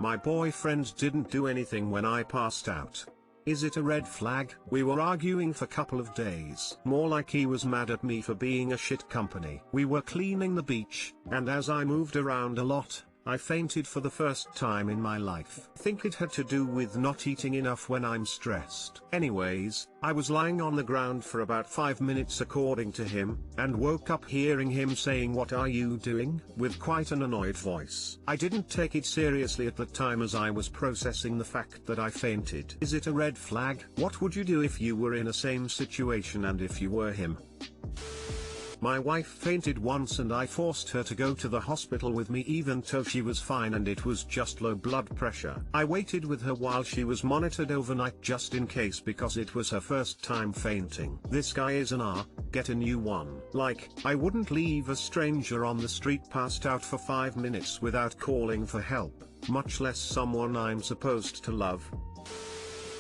My boyfriend didn't do anything when I passed out. Is it a red flag? We were arguing for couple of days. More like he was mad at me for being a shit company. We were cleaning the beach, and as I moved around a lot, I fainted for the first time in my life. Think it had to do with not eating enough when I'm stressed. Anyways, I was lying on the ground for about 5 minutes according to him, and woke up hearing him saying, "What are you doing?" with quite an annoyed voice. I didn't take it seriously at the time as I was processing the fact that I fainted. Is it a red flag? What would you do if you were in a same situation and if you were him? My wife fainted once and I forced her to go to the hospital with me even though she was fine and it was just low blood pressure. I waited with her while she was monitored overnight just in case because it was her first time fainting. This guy is get a new one. Like, I wouldn't leave a stranger on the street passed out for 5 minutes without calling for help, much less someone I'm supposed to love.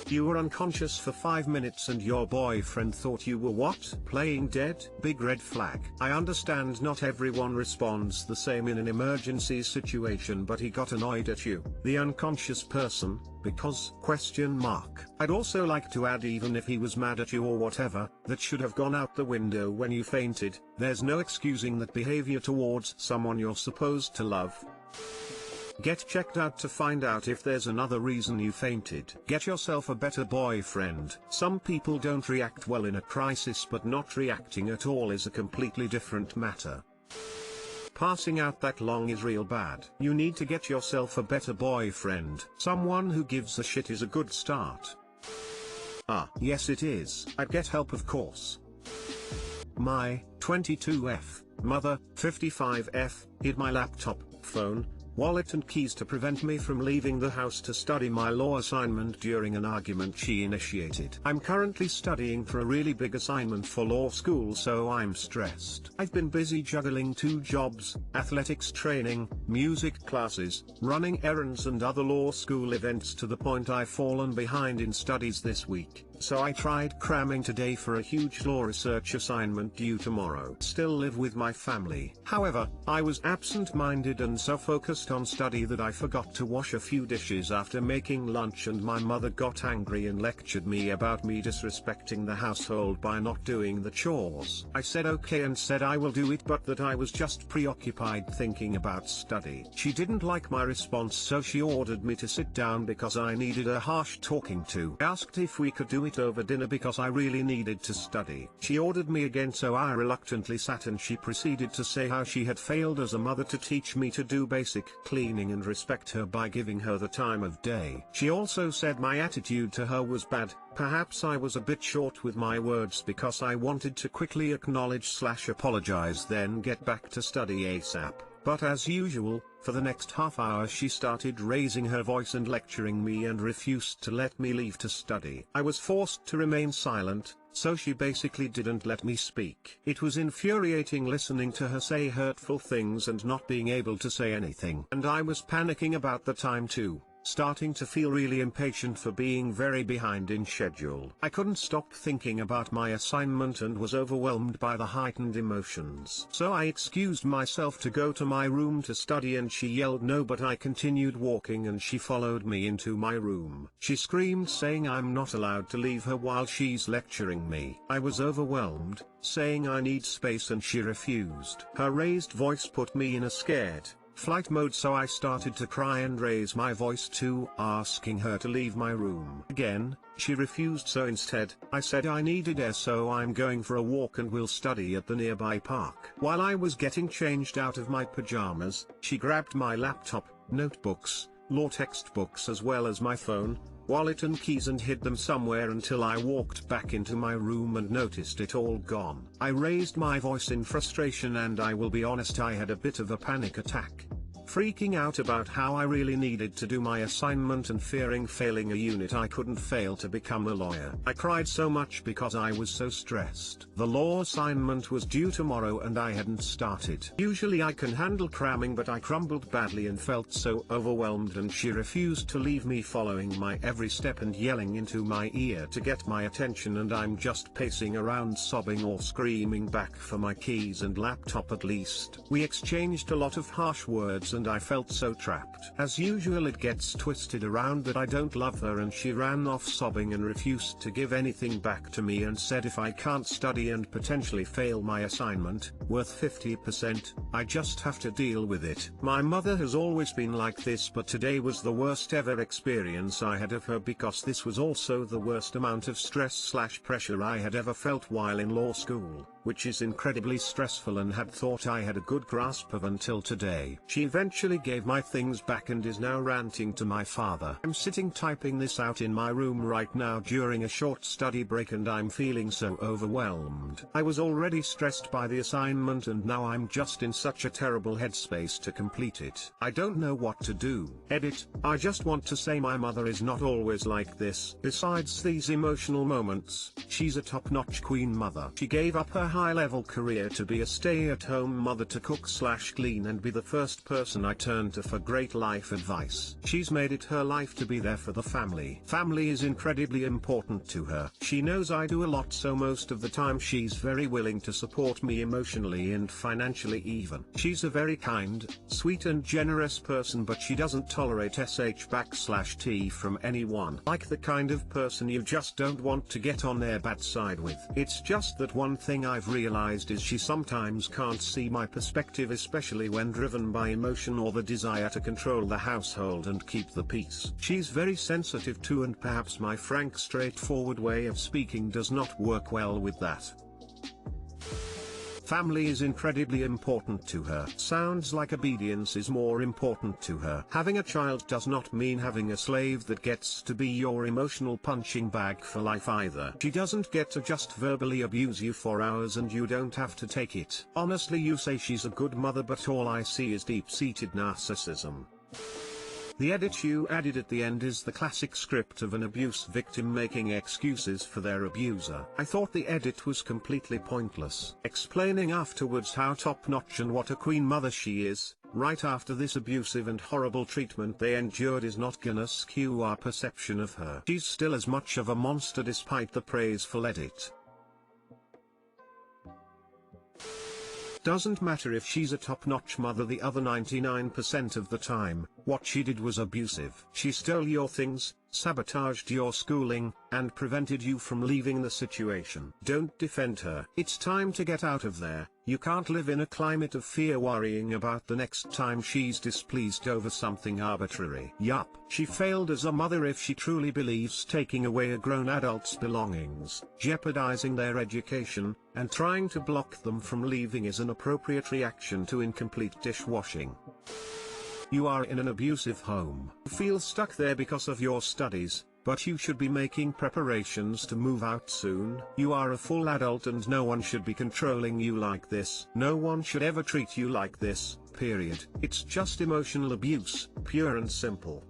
You were unconscious for 5 minutes and your boyfriend thought you were what? Playing dead? Big red flag. I understand not everyone responds the same in an emergency situation, but he got annoyed at you, the unconscious person, because ? I'd also like to add, even if he was mad at you or whatever, that should have gone out the window when you fainted. There's no excusing that behavior towards someone you're supposed to love. Get checked out to find out if there's another reason you fainted. Get yourself a better boyfriend. Some people don't react well in a crisis, but not reacting at all is a completely different matter. Passing out that long is real bad. You need to get yourself a better boyfriend. Someone who gives a shit is a good start. Yes it is. I'd get help of course. My 22F mother, 55F, hid my laptop, phone, wallet and keys to prevent me from leaving the house to study my law assignment during an argument she initiated. I'm currently studying for a really big assignment for law school, so I'm stressed. I've been busy juggling 2 jobs, athletics training, music classes, running errands and other law school events to the point I've fallen behind in studies this week. So I tried cramming today for a huge law research assignment due tomorrow. Still live with my family. However, I was absent-minded and so focused on study that I forgot to wash a few dishes after making lunch, and my mother got angry and lectured me about me disrespecting the household by not doing the chores. I said okay and said I will do it, but that I was just preoccupied thinking about study. She didn't like my response, so she ordered me to sit down because I needed a harsh talking to. Asked if we could do it over dinner because I really needed to study. She ordered me again, so I reluctantly sat, and she proceeded to say how she had failed as a mother to teach me to do basic cleaning and respect her by giving her the time of day. She also said my attitude to her was bad. Perhaps I was a bit short with my words because I wanted to quickly acknowledge/apologize then get back to study ASAP. But as usual, for the next half hour she started raising her voice and lecturing me and refused to let me leave to study. I was forced to remain silent, so she basically didn't let me speak. It was infuriating listening to her say hurtful things and not being able to say anything. And I was panicking about the time too, starting to feel really impatient for being very behind in schedule. I couldn't stop thinking about my assignment and was overwhelmed by the heightened emotions. So I excused myself to go to my room to study, and she yelled no, but I continued walking and she followed me into my room. She screamed saying I'm not allowed to leave her while she's lecturing me. I was overwhelmed, saying I need space, and she refused. Her raised voice put me in a scared flight mode, so I started to cry and raise my voice too, asking her to leave my room. Again, she refused, so instead, I said I needed air, so I'm going for a walk and will study at the nearby park. While I was getting changed out of my pajamas, she grabbed my laptop, notebooks, law textbooks as well as my phone, wallet and keys and hid them somewhere until I walked back into my room and noticed it all gone. I raised my voice in frustration, and I will be honest, I had a bit of a panic attack. Freaking out about how I really needed to do my assignment and fearing failing a unit I couldn't fail to become a lawyer. I cried so much because I was so stressed. The law assignment was due tomorrow and I hadn't started. Usually I can handle cramming, but I crumbled badly and felt so overwhelmed, and she refused to leave me, following my every step and yelling into my ear to get my attention, and I'm just pacing around sobbing or screaming back for my keys and laptop at least. We exchanged a lot of harsh words this and I felt so trapped. As usual it gets twisted around that I don't love her and she ran off sobbing and refused to give anything back to me and said if I can't study and potentially fail my assignment, worth 50%, I just have to deal with it. My mother has always been like this, but today was the worst ever experience I had of her because this was also the worst amount of stress/pressure I had ever felt while in law school, which is incredibly stressful and had thought I had a good grasp of until today. She eventually gave my things back and is now ranting to my father. I'm sitting typing this out in my room right now during a short study break and I'm feeling so overwhelmed. I was already stressed by the assignment and now I'm just in such a terrible headspace to complete it. I don't know what to do. Edit, I just want to say my mother is not always like this. Besides these emotional moments, she's a top-notch queen mother. She gave up her high-level career to be a stay-at-home mother to cook/clean and be the first person I turn to for great life advice. She's made it her life to be there for the family. Family is incredibly important to her. She knows I do a lot, so most of the time she's very willing to support me emotionally and financially even. She's a very kind, sweet and generous person, but she doesn't tolerate sh/t from anyone. Like the kind of person you just don't want to get on their bad side with. It's just that one thing I've realized is she sometimes can't see my perspective, especially when driven by emotion or the desire to control the household and keep the peace. She's very sensitive too, and perhaps my frank, straightforward way of speaking does not work well with that. Family is incredibly important to her. Sounds like obedience is more important to her. Having a child does not mean having a slave that gets to be your emotional punching bag for life either. She doesn't get to just verbally abuse you for hours and you don't have to take it. Honestly, you say she's a good mother, but all I see is deep-seated narcissism. The edit you added at the end is the classic script of an abuse victim making excuses for their abuser. I thought the edit was completely pointless. Explaining afterwards how top-notch and what a queen mother she is, right after this abusive and horrible treatment they endured, is not gonna skew our perception of her. She's still as much of a monster despite the praiseful edit. Doesn't matter if she's a top-notch mother the other 99% of the time, what she did was abusive. She stole your things, sabotaged your schooling, and prevented you from leaving the situation. Don't defend her. It's time to get out of there. You can't live in a climate of fear worrying about the next time she's displeased over something arbitrary. Yup, she failed as a mother if she truly believes taking away a grown adult's belongings, jeopardizing their education, and trying to block them from leaving is an appropriate reaction to incomplete dishwashing. You are in an abusive home. You feel stuck there because of your studies, but you should be making preparations to move out soon. You are a full adult and no one should be controlling you like this. No one should ever treat you like this, period. It's just emotional abuse, pure and simple.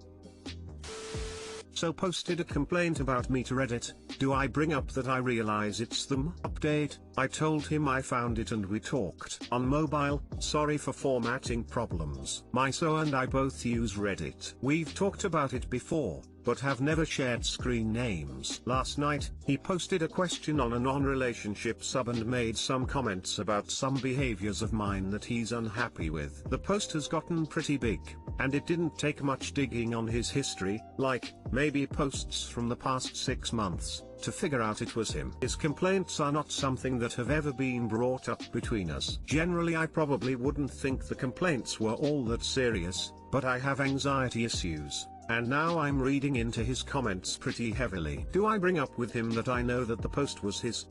So posted a complaint about me to Reddit. Do I bring up that I realize it's them? Update, I told him I found it and we talked. On mobile, sorry for formatting problems. My so and I both use Reddit. We've talked about it before, but have never shared screen names. Last night, he posted a question on a non-relationship sub and made some comments about some behaviors of mine that he's unhappy with. The post has gotten pretty big, and it didn't take much digging on his history, like, maybe posts from the past 6 months, to figure out it was him. His complaints are not something that have ever been brought up between us. Generally I probably wouldn't think the complaints were all that serious, but I have anxiety issues. And now I'm reading into his comments pretty heavily. Do I bring up with him that I know that the post was his?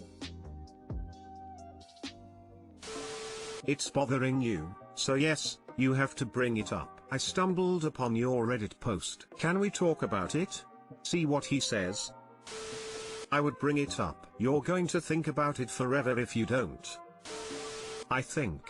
It's bothering you, so yes, you have to bring it up. I stumbled upon your Reddit post. Can we talk about it? See what he says? I would bring it up. You're going to think about it forever if you don't. I think.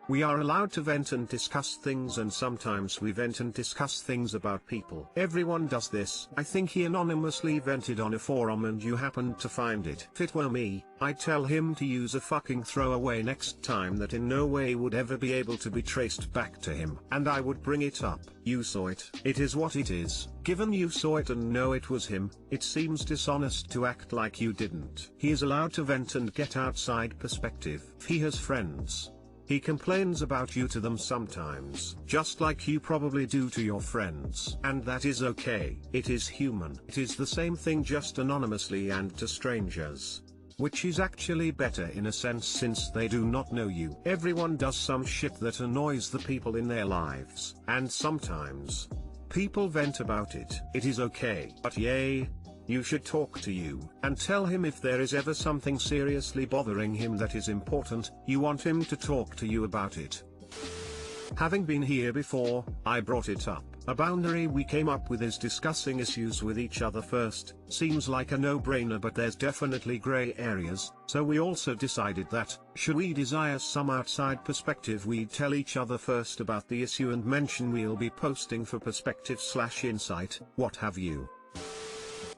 We are allowed to vent and discuss things, and sometimes we vent and discuss things about people. Everyone does this. I think he anonymously vented on a forum and you happened to find it. If it were me, I'd tell him to use a fucking throwaway next time that in no way would ever be able to be traced back to him. And I would bring it up. You saw it. It is what it is. Given you saw it and know it was him, it seems dishonest to act like you didn't. He is allowed to vent and get outside perspective. He has friends. He complains about you to them sometimes, just like you probably do to your friends. And that is okay. It is human. It is the same thing, just anonymously and to strangers. Which is actually better in a sense, since they do not know you. Everyone does some shit that annoys the people in their lives, and sometimes people vent about it. It is okay. But yay, you should talk to you, and tell him if there is ever something seriously bothering him that is important, you want him to talk to you about it. Having been here before, I brought it up. A boundary we came up with is discussing issues with each other first. Seems like a no-brainer, but there's definitely gray areas, so we also decided that, should we desire some outside perspective, we'd tell each other first about the issue and mention we'll be posting for perspective/insight, what have you.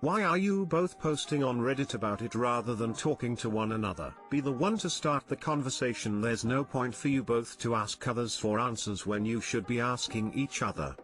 Why are you both posting on Reddit about it rather than talking to one another? Be the one to start the conversation. There's no point for you both to ask others for answers when you should be asking each other.